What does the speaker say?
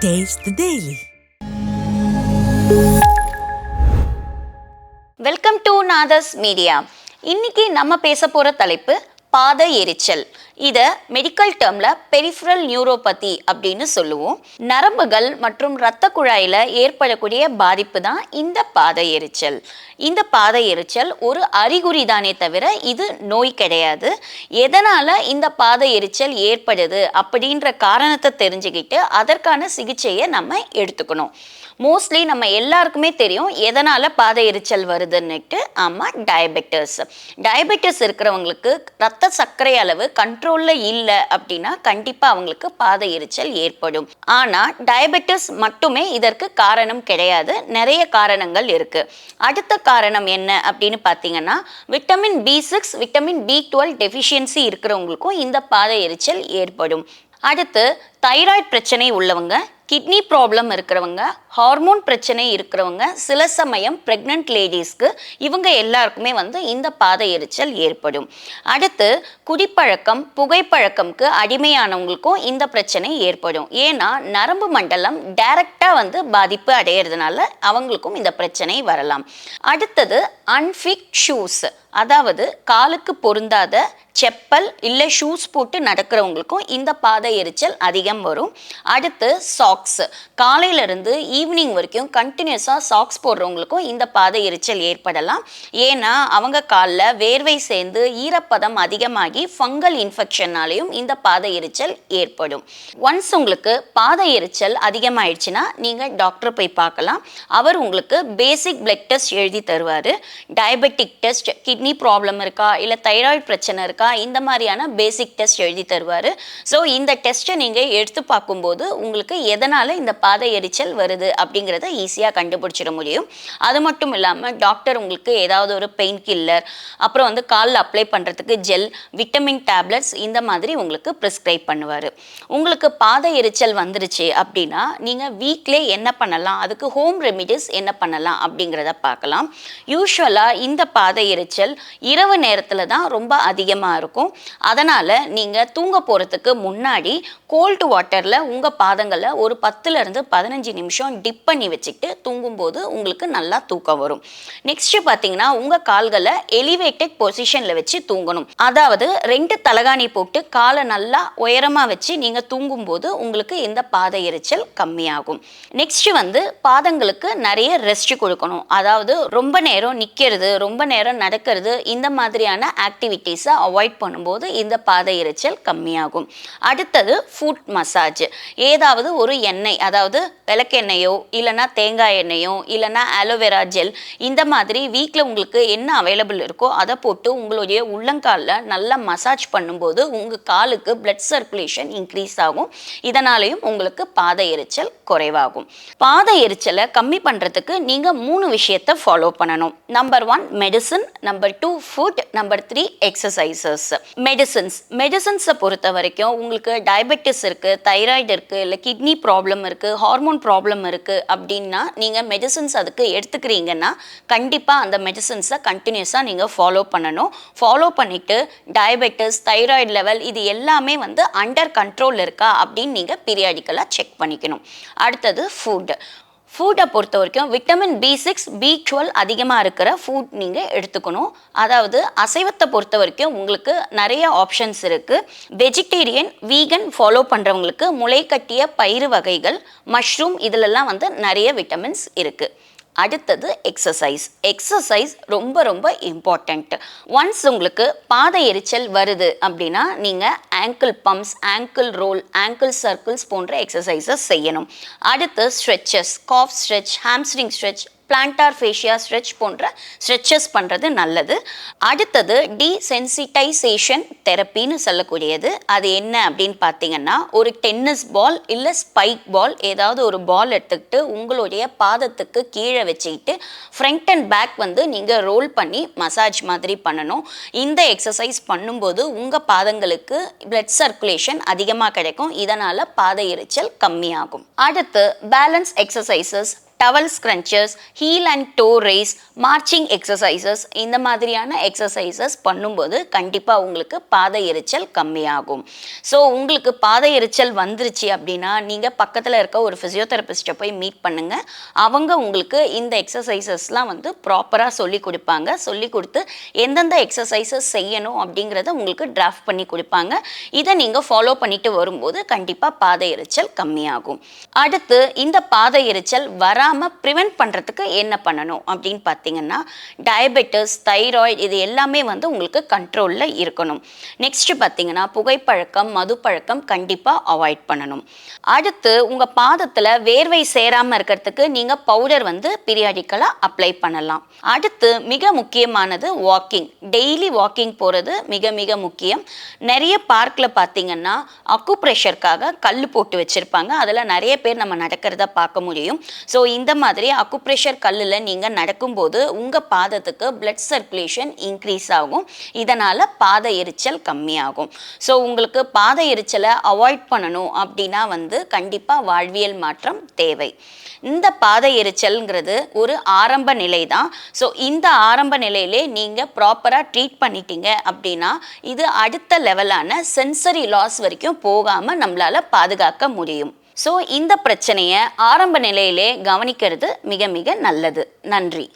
Taste the Daily. Welcome to Nathas media. இன்னைக்கு நம்ம பேச போற தலைப்பு பாத எரிச்சல். இதை மெடிக்கல் டேர்ம்ல பெரிஃபரல் நியூரோபதி அப்படின்னு சொல்லுவோம். நரம்புகள் மற்றும் இரத்த குழாயில ஏற்படக்கூடிய பாதிப்பு தான் இந்த பாத எரிச்சல். இந்த பாத எரிச்சல் ஒரு அறிகுறி தானே தவிர இது நோய் கிடையாது. எதனால இந்த பாத எரிச்சல் ஏற்படுது அப்படின்ற காரணத்தை தெரிஞ்சுக்கிட்டு அதற்கான சிகிச்சையை நம்ம எடுத்துக்கணும். மோஸ்ட்லி நம்ம எல்லாருக்குமே தெரியும் எதனால பாத எரிச்சல் வருதுன்னுட்டு. ஆமாம், டயபெட்டிஸ் இருக்கிறவங்களுக்கு ரத்த சர்க்கரை அளவு கண்ட்ரோல்ல இல்லை அப்படின்னா கண்டிப்பா அவங்களுக்கு பாத எரிச்சல் ஏற்படும். ஆனா டயபெட்டிஸ் மட்டுமே இதற்கு காரணம் கிடையாது, நிறைய காரணங்கள் இருக்கு. அடுத்த காரணம் என்ன அப்படின்னு பார்த்தீங்கன்னா, vitamin B6 vitamin B12 deficiency இருக்கிறவங்களுக்கும் இந்த பாத எரிச்சல் ஏற்படும். அடுத்து தைராய்டு பிரச்சனை உள்ளவங்க, கிட்னி ப்ராப்ளம் இருக்கிறவங்க, ஹார்மோன் பிரச்சனை இருக்கிறவங்க, சில சமயம் பிரெக்னன்ட் லேடிஸ்க்கு இவங்க எல்லாருக்குமே இந்த பாத எரிச்சல் ஏற்படும். அடுத்து குடிப்பழக்கம், புகைப்பழக்கம்க்கு அடிமையானவங்களுக்கும் இந்த பிரச்சனை ஏற்படும். ஏன்னா நரம்பு மண்டலம் டைரக்டாக பாதிப்பு அடையிறதுனால அவங்களுக்கும் இந்த பிரச்சனை வரலாம். அடுத்தது அன்ஃபிட் ஷூஸ், அதாவது காலுக்கு பொருந்தாத செப்பல் இல்லை ஷூஸ் போட்டு நடக்கிறவங்களுக்கும் இந்த பாத எரிச்சல் அதிகம் வரும். அடுத்து சாக்ஸ், காலையிலிருந்து ஈவினிங் வரைக்கும் கண்டினியூஸாக சாக்ஸ் போடுறவங்களுக்கும் இந்த பாத எரிச்சல் ஏற்படலாம். ஏன்னா அவங்க காலில் வேர்வை சேர்ந்து ஈரப்பதம் அதிகமாகி ஃபங்கல் இன்ஃபெக்ஷனாலையும் இந்த பாத எரிச்சல் ஏற்படும். ஒன்ஸ் உங்களுக்கு பாத எரிச்சல் அதிகமாயிடுச்சுன்னா நீங்கள் டாக்டரை போய் பார்க்கலாம். அவர் உங்களுக்கு பேசிக் பிளட் டெஸ்ட் எழுதி தருவார். டயபெட்டிக் டெஸ்ட், கிட்னி ப்ராப்ளம் இருக்கா இல்லை தைராய்டு பிரச்சனை இருக்கா, இந்த மாதிரியான பேசிக் டெஸ்ட் எழுதி தருவார். ஸோ இந்த டெஸ்ட்டை நீங்கள் எடுத்து பார்க்கும்போது உங்களுக்கு எதனால் இந்த பாத எரிச்சல் வருது அப்படிங்கிறத ஈஸியாக கண்டுபிடிச்சிட முடியும். அது மட்டும் இல்லாமல் டாக்டர் உங்களுக்கு ஏதாவது ஒரு பெயின் கில்லர், அப்புறம் காலில் அப்ளை பண்ணுறதுக்கு ஜெல், விட்டமின் டேப்லெட்ஸ் இந்த மாதிரி உங்களுக்கு ப்ரிஸ்கிரைப் பண்ணுவார். உங்களுக்கு பாத எரிச்சல் வந்துருச்சு அப்படின்னா நீங்கள் வீக்லே என்ன பண்ணலாம், அதுக்கு ஹோம் ரெமிடிஸ் என்ன பண்ணலாம் அப்படிங்கிறத பார்க்கலாம். யூஸ்வலாக இந்த பாத எரிச்சல் இரவு நேரத்தில் தான் ரொம்ப அதிகமாக இருக்கும். அதனால் நீங்கள் தூங்க போகிறதுக்கு முன்னாடி கோல்டு வாட்டரில் உங்கள் பாதங்களை ஒரு 10-15 நிமிஷம் டிப் பண்ணி வச்சுக்கிட்டு தூங்கும்போது உங்களுக்கு நல்லா தூக்கம் வரும். நெக்ஸ்ட் பார்த்தீங்கன்னா, உங்கள் கால்களை எலிவேட்டட் பொசிஷனில் வச்சு தூங்கணும். அதாவது 2 தலகாணி போட்டு காலை நல்லா உயரமாக வச்சு நீங்கள் தூங்கும்போது உங்களுக்கு இந்த பாத எரிச்சல் கம்மியாகும். நெக்ஸ்ட் பாதங்களுக்கு நிறைய ரெஸ்ட் கொடுக்கணும். அதாவது ரொம்ப நேரம் நிற்கிறது, ரொம்ப நேரம் நடக்கிறது, இந்த மாதிரியான ஆக்டிவிட்டீஸை அவாய்ட் பண்ணும்போது இந்த பாத எரிச்சல் கம்மியாகும். அடுத்தது ஃபுட் மசாஜ். ஏதாவது ஒரு எண்ணெய், அதாவது விளக்கெண்ணெயோ இல்லைனா தேங்காய் எண்ணெயோ இல்லைனா ஆலோவேரா ஜெல், இந்த மாதிரி வீட்டில் உங்களுக்கு என்ன அவைலபிள் இருக்கோ அதை போட்டு உங்களுடைய உள்ளங்காலில் நல்லா மசாஜ் பண்ணும்போது உங்கள் காலுக்கு பிளட் சர்க்குலேஷன் இன்க்ரீஸ் ஆகும். இதனாலேயும் உங்களுக்கு பாத எரிச்சல் குறைவாகும். பாத எரிச்சலை கம்மி பண்ணுறதுக்கு நீங்கள் 3 விஷயத்தை ஃபாலோ பண்ணணும். Number 1 medicine, number 2 food, number 3 exercises. மெடிசன்ஸை பொறுத்த வரைக்கும் உங்களுக்கு டயபெட்டிஸ் இருக்குது, தைராய்டு இருக்குது, இல்லை கிட்னி ப்ராப்ளம் இருக்குது, ஹார்மோன் ப்ராப்ளம் இருக்குது அப்படின்னா நீங்கள் மெடிசன்ஸ் அதுக்கு எடுத்துக்கிறீங்கன்னா கண்டிப்பாக அந்த மெடிசன்ஸை கண்டினியூஸாக நீங்கள் ஃபாலோ பண்ணணும். ஃபாலோ பண்ணிவிட்டு டயபெட்டிஸ், தைராய்டு லெவல் இது எல்லாமே அண்டர் கண்ட்ரோல் இருக்கா அப்படின்னு நீங்கள் பீரியாடிக்கலாக செக் பண்ணிக்கணும். அடுத்தது ஃபுட்டை பொறுத்த வரைக்கும் விட்டமின் B6 B12 அதிகமாக இருக்கிற ஃபுட் நீங்கள் எடுத்துக்கணும். அதாவது அசைவத்தை பொறுத்த வரைக்கும் உங்களுக்கு நிறைய ஆப்ஷன்ஸ் இருக்குது. வெஜிடேரியன், வீகன் ஃபாலோ பண்ணுறவங்களுக்கு முளைக்கட்டிய பயிறு வகைகள், மஷ்ரூம் இதிலெல்லாம் நிறைய விட்டமின்ஸ் இருக்குது. அடுத்தது எக்ஸசைஸ் ரொம்ப ரொம்ப இம்பார்ட்டண்ட். ஒன்ஸ் உங்களுக்கு பாத எரிச்சல் வருது அப்படின்னா நீங்கள் ankle pumps, ankle roll, ankle circles போன்ற எக்ஸசைசஸ் செய்யணும். அடுத்து stretches, calf stretch, hamstring stretch, plantar fascia stretch போன்ற ஸ்ட்ரெச்சஸ் பண்ணுறது நல்லது. அடுத்தது டீசென்சிட்டைசேஷன் தெரப்பின்னு சொல்லக்கூடியது. அது என்ன அப்படின்னு பார்த்தீங்கன்னா, ஒரு டென்னிஸ் பால் இல்லை ஸ்பைக் பால், ஏதாவது ஒரு பால் எடுத்துக்கிட்டு உங்களுடைய பாதத்துக்கு கீழே வச்சுக்கிட்டு ஃப்ரண்ட் அண்ட் பேக் நீங்கள் ரோல் பண்ணி மசாஜ் மாதிரி பண்ணணும். இந்த எக்ஸசைஸ் பண்ணும்போது உங்கள் பாதங்களுக்கு பிளட் சர்க்குலேஷன் அதிகமாக கிடைக்கும். இதனால் பாத எரிச்சல் கம்மியாகும். அடுத்து balance exercises, towel scrunches, heel and toe raises, marching exercises, இந்த மாதிரியான எக்ஸசைசஸ் பண்ணும்போது கண்டிப்பாக உங்களுக்கு பாத எரிச்சல் கம்மியாகும். ஸோ உங்களுக்கு பாத எரிச்சல் வந்துருச்சு அப்படின்னா நீங்கள் பக்கத்தில் இருக்க ஒரு ஃபிசியோதெரபிஸ்ட்டை போய் மீட் பண்ணுங்கள். அவங்க உங்களுக்கு இந்த எக்ஸசைசஸ்லாம் வந்து ப்ராப்பராக சொல்லி கொடுப்பாங்க. சொல்லி கொடுத்து எந்தெந்த எக்ஸசைசஸ் செய்யணும் அப்படிங்கிறத உங்களுக்கு டிராஃப்ட் பண்ணி கொடுப்பாங்க. இதை நீங்கள் ஃபாலோ பண்ணிட்டு வரும்போது கண்டிப்பாக பாத எரிச்சல் கம்மியாகும். அடுத்து இந்த பாத எரிச்சல் வராமல் ப்ரிவென்ட் பண்ணுறதுக்கு என்ன பண்ணணும் அப்படின்னு பார்த்தீங்கன்னா, டயபெட்டிஸ், தைராய்டு இது எல்லாமே வந்து உங்களுக்கு கண்ட்ரோலில் இருக்கணும். நெக்ஸ்ட் பார்த்தீங்கன்னா புகைப்பழக்கம், மது பழக்கம் கண்டிப்பாக அவாய்ட் பண்ணணும். அடுத்து உங்கள் பாதத்தில் வேர்வை சேராமல் இருக்கிறதுக்கு நீங்கள் பவுடர் வந்து பீரியாடிக்கலாக அப்ளை பண்ணலாம். அடுத்து மிக முக்கியமானது வாக்கிங். டெய்லி வாக்கிங் போகிறது மிக மிக முக்கியம். நிறைய பார்க்கில் பார்த்தீங்கன்னா அக்குப்ரெஷருக்காக கல் போட்டு வச்சுருப்பாங்க. அதில் நிறைய பேர் நம்ம நடக்கிறத பார்க்க முடியும். ஸோ இந்த மாதிரி அக்குப்ரெஷர் கல்லில் நீங்கள் நடக்கும்போது உங்கள் பாதத்துக்கு பிளட் சர்க்குலேஷன் இன்க்ரீஸ் ஆகும். இதனால் பாத எரிச்சல் கம்மியாகும். ஸோ உங்களுக்கு பாத எரிச்சலை அவாய்ட் பண்ணணும் அப்படின்னா வந்து கண்டிப்பாக வாழ்வியல் மாற்றம் தேவை. இந்த பாத எரிச்சல்ங்கிறது ஒரு ஆரம்ப நிலை தான். ஸோ இந்த ஆரம்ப நிலையிலே நீங்கள் ப்ராப்பராக ட்ரீட் பண்ணிட்டீங்க அப்படின்னா இது அடுத்த லெவலான சென்சரி லாஸ் வரைக்கும் போகாமல் நம்மளால் பாதுகாக்க முடியும். ஸோ இந்த பிரச்சனையை ஆரம்ப நிலையிலே கவனிக்கிறது மிக மிக நல்லது. நன்றி.